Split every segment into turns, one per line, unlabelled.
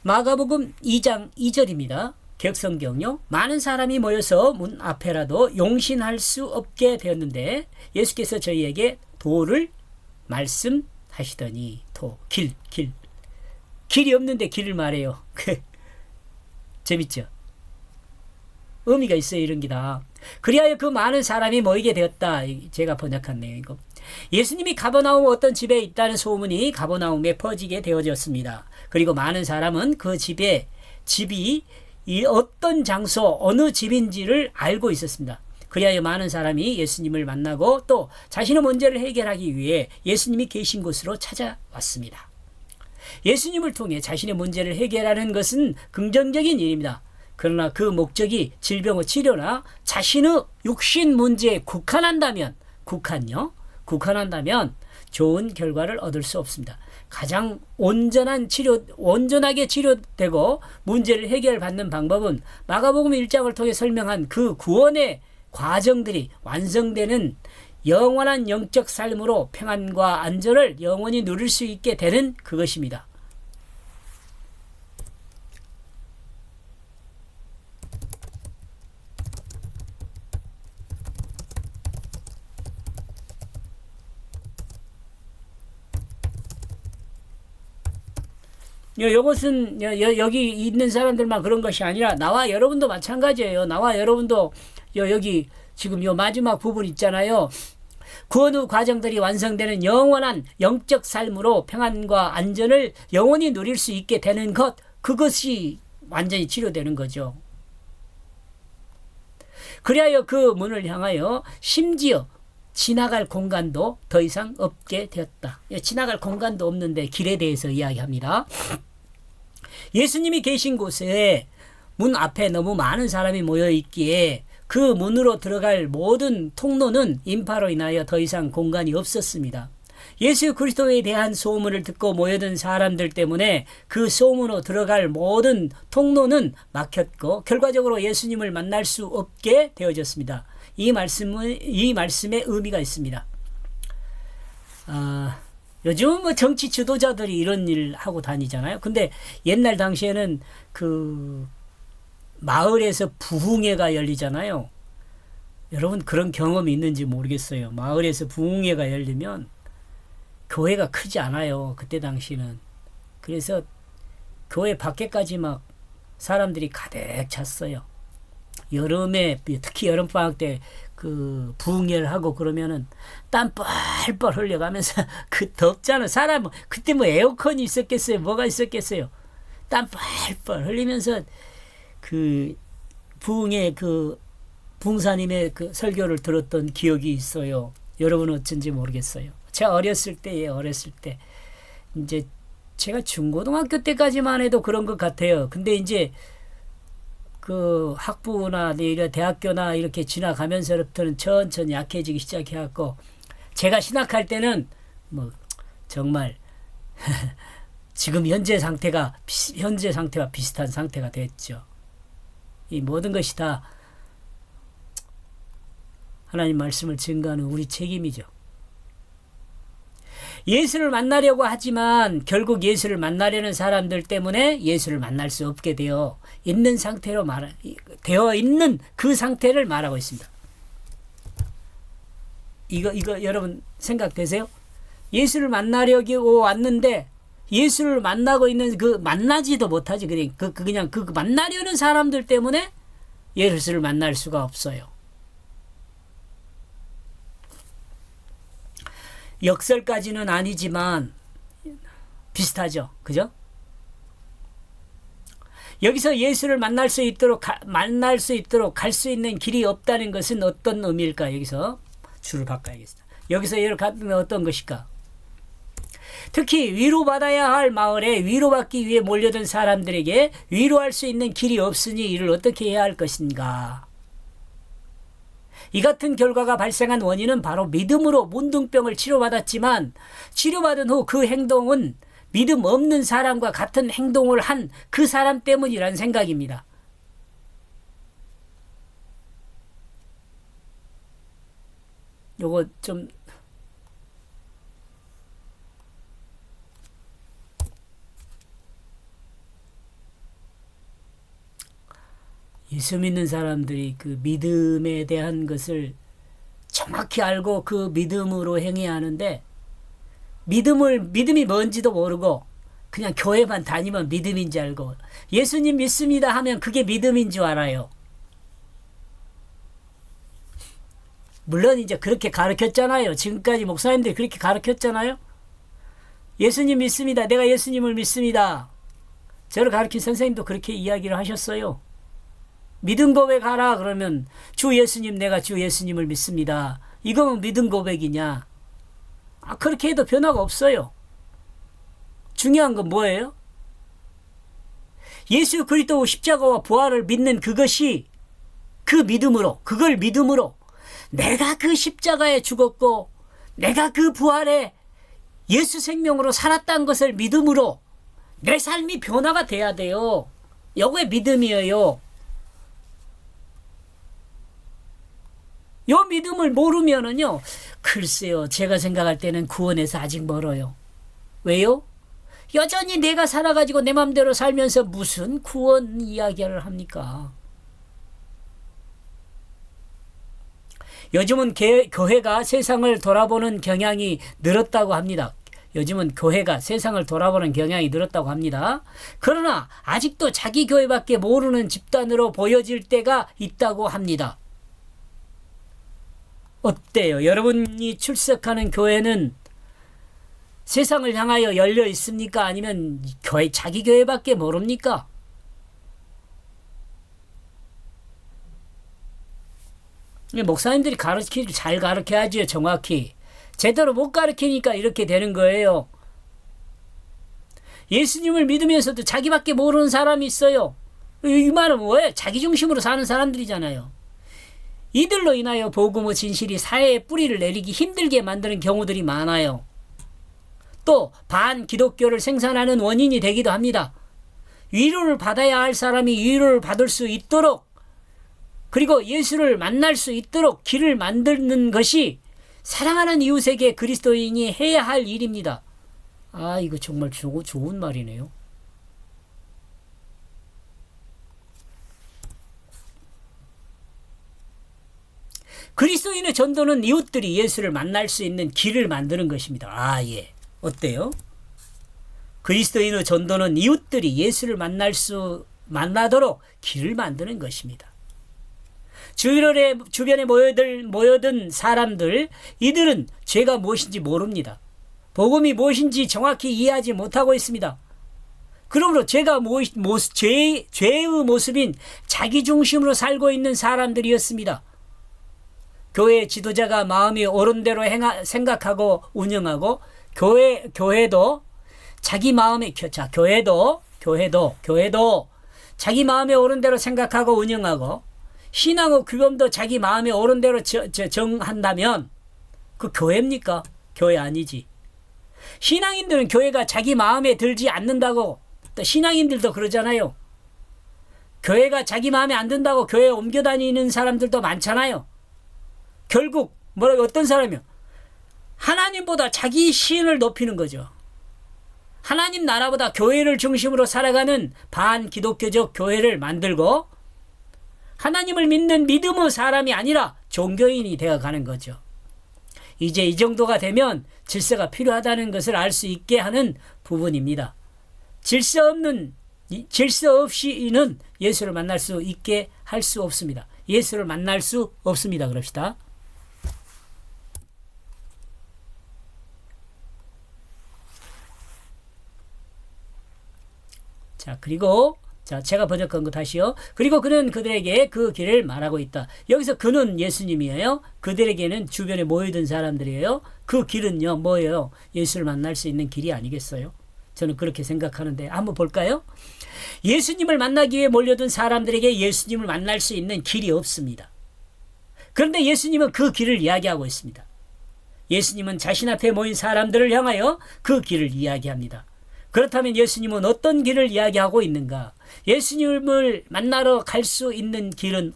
마가복음 2장 2절입니다. 개역성경요. 많은 사람이 모여서 문 앞에라도 용신할 수 없게 되었는데 예수께서 저희에게 도를 말씀하시더니 길이 없는데 길을 말해요. 재밌죠? 의미가 있어요, 이런 게 다. 그리하여 그 많은 사람이 모이게 되었다. 제가 번역했네요, 이거. 예수님이 가버나움 어떤 집에 있다는 소문이 가버나움에 퍼지게 되어졌습니다. 그리고 많은 사람은 그 집이 이 어떤 장소, 어느 집인지를 알고 있었습니다. 그리하여 많은 사람이 예수님을 만나고 또 자신의 문제를 해결하기 위해 예수님이 계신 곳으로 찾아왔습니다. 예수님을 통해 자신의 문제를 해결하는 것은 긍정적인 일입니다. 그러나 그 목적이 질병의 치료나 자신의 육신 문제에 국한한다면 좋은 결과를 얻을 수 없습니다. 가장 온전하게 치료되고 문제를 해결받는 방법은 마가복음 1장을 통해 설명한 그 구원의 과정들이 완성되는 영원한 영적 삶으로 평안과 안전을 영원히 누릴 수 있게 되는 그것입니다. 이것은 여기 있는 사람들만 그런 것이 아니라 나와 여러분도 마찬가지예요. 나와 여러분도 여기 지금 마지막 부분 있잖아요. 구원 후 과정들이 완성되는 영원한 영적 삶으로 평안과 안전을 영원히 누릴 수 있게 되는 것, 그것이 완전히 치료되는 거죠. 그리하여 그 문을 향하여 심지어 지나갈 공간도 더 이상 없게 되었다. 지나갈 공간도 없는데 길에 대해서 이야기합니다. 예수님이 계신 곳에 문 앞에 너무 많은 사람이 모여 있기에 그 문으로 들어갈 모든 통로는 인파로 인하여 더 이상 공간이 없었습니다. 예수 그리스도에 대한 소문을 듣고 모여든 사람들 때문에 그 소문으로 들어갈 모든 통로는 막혔고 결과적으로 예수님을 만날 수 없게 되어졌습니다. 이 말씀에 의미가 있습니다. 요즘 정치 지도자들이 이런 일 하고 다니잖아요. 근데 옛날 당시에는 그 마을에서 부흥회가 열리잖아요. 여러분 그런 경험이 있는지 모르겠어요. 마을에서 부흥회가 열리면 교회가 크지 않아요. 그때 당시는. 그래서 교회 밖에까지 막 사람들이 가득 찼어요. 여름에 특히 여름방학 때 그 부흥회를 하고 그러면은 땀 뻘뻘 흘려가면서 그 덥잖아. 사람 그때 에어컨이 있었겠어요. 뭐가 있었겠어요. 땀 뻘뻘 흘리면서 그 부흥회 그 부흥사님의 그 설교를 들었던 기억이 있어요. 여러분은 어쩐지 모르겠어요. 제가 어렸을 때 이제 제가 중고등학교 때까지만 해도 그런 것 같아요. 근데 이제 그 학부나 대학교나 이렇게 지나가면서부터는 천천히 약해지기 시작해갖고 제가 신학할 때는 정말 지금 현재 상태와 비슷한 상태가 됐죠. 이 모든 것이 다 하나님 말씀을 증거하는 우리 책임이죠. 예수를 만나려고 하지만 결국 예수를 만나려는 사람들 때문에 예수를 만날 수 없게 되어 있는 그 상태를 말하고 있습니다. 이거 여러분 생각되세요? 예수를 만나려고 왔는데 예수를 만나고 있는 만나지도 못하지. 그냥 만나려는 사람들 때문에 예수를 만날 수가 없어요. 역설까지는 아니지만 비슷하죠. 그죠? 여기서 예수를 만날 수 있도록 갈 수 있는 길이 없다는 것은 어떤 의미일까? 여기서 줄을 바꿔야겠습니다. 여기서 예를 갖는 어떤 것일까? 특히 위로받아야 할 마을에 위로받기 위해 몰려든 사람들에게 위로할 수 있는 길이 없으니 이를 어떻게 해야 할 것인가? 이 같은 결과가 발생한 원인은 바로 믿음으로 문둥병을 치료받았지만 치료받은 후 그 행동은 믿음 없는 사람과 같은 행동을 한 그 사람 때문이라는 생각입니다. 요거 좀 예수 믿는 사람들이 그 믿음에 대한 것을 정확히 알고 그 믿음으로 행해야 하는데, 믿음이 뭔지도 모르고 그냥 교회만 다니면 믿음인 줄 알고, 예수님 믿습니다 하면 그게 믿음인 줄 알아요. 물론 이제 그렇게 가르쳤잖아요. 지금까지 목사님들이 그렇게 가르쳤잖아요. 예수님 믿습니다. 내가 예수님을 믿습니다. 저를 가르친 선생님도 그렇게 이야기를 하셨어요. 믿음 고백하라 그러면 주 예수님, 내가 주 예수님을 믿습니다. 이거면 믿음 고백이냐? 그렇게 해도 변화가 없어요. 중요한 건 뭐예요? 예수 그리스도 십자가와 부활을 믿는 그것이 그걸 믿음으로 내가 그 십자가에 죽었고 내가 그 부활에 예수 생명으로 살았다는 것을 믿음으로 내 삶이 변화가 돼야 돼요. 이게 믿음이에요. 요 믿음을 모르면은요, 글쎄요, 제가 생각할 때는 구원에서 아직 멀어요. 왜요? 여전히 내가 살아가지고 내 맘대로 살면서 무슨 구원 이야기를 합니까? 요즘은 교회가 세상을 돌아보는 경향이 늘었다고 합니다. 요즘은 교회가 세상을 돌아보는 경향이 늘었다고 합니다. 그러나 아직도 자기 교회밖에 모르는 집단으로 보여질 때가 있다고 합니다. 어때요? 여러분이 출석하는 교회는 세상을 향하여 열려 있습니까? 아니면 자기 교회밖에 모릅니까? 목사님들이 잘 가르쳐야죠. 정확히. 제대로 못 가르치니까 이렇게 되는 거예요. 예수님을 믿으면서도 자기밖에 모르는 사람이 있어요. 이 말은 뭐예요? 자기 중심으로 사는 사람들이잖아요. 이들로 인하여 복음의 진실이 사회에 뿌리를 내리기 힘들게 만드는 경우들이 많아요. 또 반기독교를 생산하는 원인이 되기도 합니다. 위로를 받아야 할 사람이 위로를 받을 수 있도록, 그리고 예수를 만날 수 있도록 길을 만드는 것이 사랑하는 이웃에게 그리스도인이 해야 할 일입니다. 이거 정말 좋은 말이네요. 그리스도인의 전도는 이웃들이 예수를 만날 수 있는 길을 만드는 것입니다. 예. 어때요? 그리스도인의 전도는 이웃들이 예수를 만나도록 길을 만드는 것입니다. 주변에 모여든 사람들, 이들은 죄가 무엇인지 모릅니다. 복음이 무엇인지 정확히 이해하지 못하고 있습니다. 그러므로 죄의 모습인 자기 중심으로 살고 있는 사람들이었습니다. 교회 지도자가 마음이 옳은 대로 생각하고 운영하고, 교회도 자기 마음에, 교회도 자기 마음에 옳은 대로 생각하고 운영하고, 신앙의 규범도 자기 마음에 옳은 대로 정한다면 그 교회입니까? 교회 아니지. 신앙인들은 교회가 자기 마음에 들지 않는다고, 또 신앙인들도 그러잖아요. 교회가 자기 마음에 안 든다고 교회에 옮겨 다니는 사람들도 많잖아요. 결국 어떤 사람이요? 하나님보다 자기 신을 높이는 거죠. 하나님 나라보다 교회를 중심으로 살아가는 반기독교적 교회를 만들고, 하나님을 믿는 믿음의 사람이 아니라 종교인이 되어가는 거죠. 이제 이 정도가 되면 질서가 필요하다는 것을 알 수 있게 하는 부분입니다. 질서 없이는 예수를 만날 수 있게 할 수 없습니다. 예수를 만날 수 없습니다. 그럽시다. 그리고 제가 번역한 거 다시요. 그리고 그는 그들에게 그 길을 말하고 있다. 여기서 그는 예수님이에요. 그들에게는 주변에 모여든 사람들이에요. 그 길은요, 뭐예요? 예수를 만날 수 있는 길이 아니겠어요? 저는 그렇게 생각하는데, 한번 볼까요? 예수님을 만나기 위해 몰려든 사람들에게 예수님을 만날 수 있는 길이 없습니다. 그런데 예수님은 그 길을 이야기하고 있습니다. 예수님은 자신 앞에 모인 사람들을 향하여 그 길을 이야기합니다. 그렇다면 예수님은 어떤 길을 이야기하고 있는가? 예수님을 만나러 갈 수 있는 길은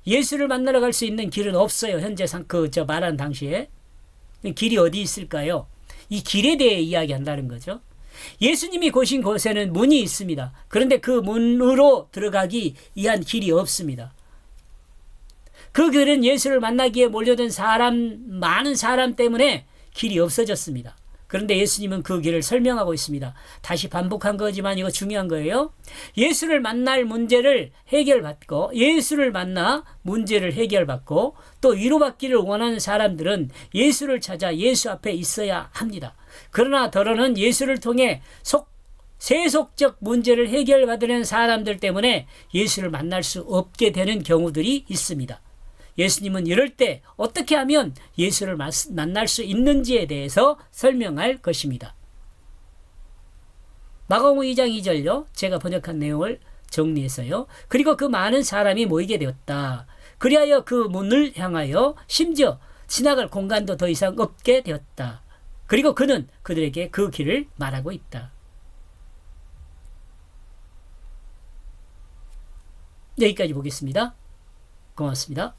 예수를 만나러 갈 수 있는 길은 없어요. 현재 말한 당시에. 길이 어디 있을까요? 이 길에 대해 이야기한다는 거죠. 예수님이 고신 곳에는 문이 있습니다. 그런데 그 문으로 들어가기 위한 길이 없습니다. 그 길은 예수를 만나기에 몰려든 많은 사람 때문에 길이 없어졌습니다. 그런데 예수님은 그 길을 설명하고 있습니다. 다시 반복한 거지만 이거 중요한 거예요. 예수를 만날 문제를 해결받고 예수를 만나 문제를 해결받고 또 위로받기를 원하는 사람들은 예수를 찾아 예수 앞에 있어야 합니다. 그러나 더러는 예수를 통해 세속적 문제를 해결받으려는 사람들 때문에 예수를 만날 수 없게 되는 경우들이 있습니다. 예수님은 이럴 때 어떻게 하면 예수를 만날 수 있는지에 대해서 설명할 것입니다. 마가복음 2장 2절요. 제가 번역한 내용을 정리해서요. 그리고 그 많은 사람이 모이게 되었다. 그리하여 그 문을 향하여 심지어 지나갈 공간도 더 이상 없게 되었다. 그리고 그는 그들에게 그 길을 말하고 있다. 여기까지 보겠습니다. 고맙습니다.